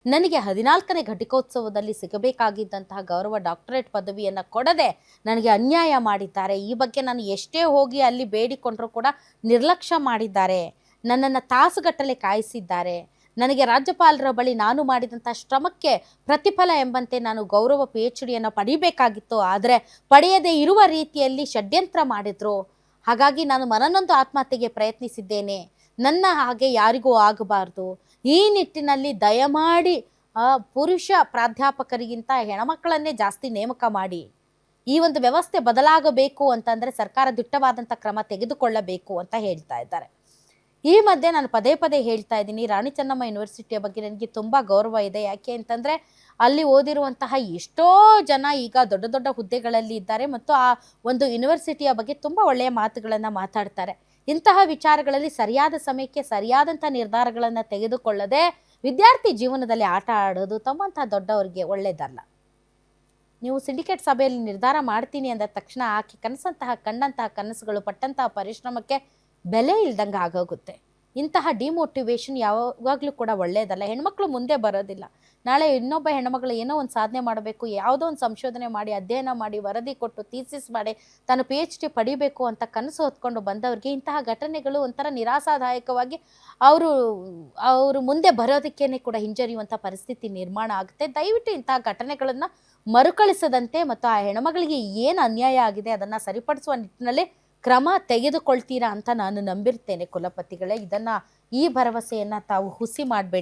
ನನಗೆ 14ನೇ ಘಟಿಕೋತ್ಸವದಲ್ಲಿ ಸಿಗಬೇಕಾಗಿದ್ದಂತಹ ಗೌರವ ಡಾಕ್ಟರೇಟ್ ಪದವಿಯನ್ನು ಕೊಡದೆ ನನಗೆ ಅನ್ಯಾಯ ಮಾಡಿದ್ದಾರೆ. ಈ ಬಗ್ಗೆ ನಾನು ಎಷ್ಟೇ ಹೋಗಿ ಅಲ್ಲಿ ಬೇಡಿಕೊಂಡರೂ ಕೂಡ ನಿರ್ಲಕ್ಷ್ಯ ಮಾಡಿದ್ದಾರೆ. ನನ್ನನ್ನು ತಾಸುಗಟ್ಟಲೆ ಕಾಯಿಸಿದ್ದಾರೆ. ನನಗೆ ರಾಜ್ಯಪಾಲರ ಬಳಿ ನಾನು ಮಾಡಿದಂಥ ಶ್ರಮಕ್ಕೆ ಪ್ರತಿಫಲ ಎಂಬಂತೆ ನಾನು ಗೌರವ PhDಯನ್ನು ಪಡಿಬೇಕಾಗಿತ್ತು. ಆದರೆ ಪಡೆಯದೇ ಇರುವ ರೀತಿಯಲ್ಲಿ ಷಡ್ಯಂತ್ರ ಮಾಡಿದ್ರು. ಹಾಗಾಗಿ ನಾನು ಮನನೊಂದು ಆತ್ಮಹತ್ಯೆಗೆ ಪ್ರಯತ್ನಿಸಿದ್ದೇನೆ. ನನ್ನ ಹಾಗೆ ಯಾರಿಗೂ ಆಗಬಾರ್ದು. ಈ ನಿಟ್ಟಿನಲ್ಲಿ ದಯಮಾಡಿ ಪುರುಷ ಪ್ರಾಧ್ಯಾಪಕರಿಗಿಂತ ಹೆಣ್ಮಕ್ಕಳನ್ನೇ ಜಾಸ್ತಿ ನೇಮಕ ಮಾಡಿ. ಈ ಒಂದು ವ್ಯವಸ್ಥೆ ಬದಲಾಗಬೇಕು ಅಂತಂದರೆ ಸರ್ಕಾರ ದಿಟ್ಟವಾದಂಥ ಕ್ರಮ ತೆಗೆದುಕೊಳ್ಳಬೇಕು ಅಂತ ಹೇಳ್ತಾ ಇದ್ದಾರೆ. ಈ ಮಧ್ಯೆ ನಾನು ಪದೇ ಪದೇ ಹೇಳ್ತಾ ಇದ್ದೀನಿ, ರಾಣಿ ಚೆನ್ನಮ್ಮ ಯೂನಿವರ್ಸಿಟಿಯ ಬಗ್ಗೆ ನನಗೆ ತುಂಬ ಗೌರವ ಇದೆ. ಯಾಕೆ ಅಂತಂದರೆ ಅಲ್ಲಿ ಓದಿರುವಂತಹ ಎಷ್ಟೋ ಜನ ಈಗ ದೊಡ್ಡ ದೊಡ್ಡ ಹುದ್ದೆಗಳಲ್ಲಿ ಇದ್ದಾರೆ ಮತ್ತು ಆ ಒಂದು ಯೂನಿವರ್ಸಿಟಿಯ ಬಗ್ಗೆ ತುಂಬ ಒಳ್ಳೆಯ ಮಾತುಗಳನ್ನು ಮಾತಾಡ್ತಾರೆ. ಇಂತಹ ವಿಚಾರಗಳಲ್ಲಿ ಸರಿಯಾದ ಸಮಯಕ್ಕೆ ಸರಿಯಾದಂಥ ನಿರ್ಧಾರಗಳನ್ನು ತೆಗೆದುಕೊಳ್ಳದೆ ವಿದ್ಯಾರ್ಥಿ ಜೀವನದಲ್ಲಿ ಆಟ ಆಡೋದು ತಮ್ಮಂತಹ ದೊಡ್ಡವರಿಗೆ ಒಳ್ಳೆಯದಲ್ಲ. ನೀವು ಸಿಂಡಿಕೇಟ್ ಸಭೆಯಲ್ಲಿ ನಿರ್ಧಾರ ಮಾಡ್ತೀನಿ ಅಂದ ತಕ್ಷಣ ಆಕೆ ಕಂಡಂತಹ ಕನಸುಗಳು ಪಟ್ಟಂತಹ ಪರಿಶ್ರಮಕ್ಕೆ ಬೆಲೆ ಇಲ್ದಂಗೆ ಆಗೋಗುತ್ತೆ. ಇಂತಹ ಡಿಮೋಟಿವೇಶನ್ ಯಾವಾಗಲೂ ಕೂಡ ಒಳ್ಳೆಯದಲ್ಲ. ಹೆಣ್ಮಕ್ಳು ಮುಂದೆ ಬರೋದಿಲ್ಲ. ನಾಳೆ ಇನ್ನೊಬ್ಬ ಹೆಣ್ಮಗಳು ಏನೋ ಒಂದು ಸಾಧನೆ ಮಾಡಬೇಕು, ಯಾವುದೋ ಒಂದು ಸಂಶೋಧನೆ ಮಾಡಿ, ಅಧ್ಯಯನ ಮಾಡಿ, ವರದಿ ಕೊಟ್ಟು, ಥೀಸಿಸ್ ಮಾಡಿ ತಾನು PhD ಪಡಿಬೇಕು ಅಂತ ಕನಸು ಹೊತ್ಕೊಂಡು ಬಂದವ್ರಿಗೆ ಇಂತಹ ಘಟನೆಗಳು ಒಂಥರ ನಿರಾಸಾದಾಯಕವಾಗಿ ಅವರು ಮುಂದೆ ಬರೋದಕ್ಕೇನೆ ಕೂಡ ಹಿಂಜರಿಯುವಂಥ ಪರಿಸ್ಥಿತಿ ನಿರ್ಮಾಣ ಆಗುತ್ತೆ. ದಯವಿಟ್ಟು ಇಂತಹ ಘಟನೆಗಳನ್ನು ಮರುಕಳಿಸದಂತೆ ಮತ್ತು ಆ ಹೆಣ್ಮಗಳಿಗೆ ಏನು ಅನ್ಯಾಯ ಆಗಿದೆ ಅದನ್ನು ಸರಿಪಡಿಸುವ ನಿಟ್ಟಿನಲ್ಲಿ ಕ್ರಮ ತೆಗೆದುಕೊಳ್ತೀರಾ ಅಂತ ನಾನು ನಂಬಿರ್ತೇನೆ. ಕುಲಪತಿಗಳೇ, ಈ ಭರವಸೆಯನ್ನು ತಾವು ಹುಸಿ ಮಾಡಬೇಡಿ.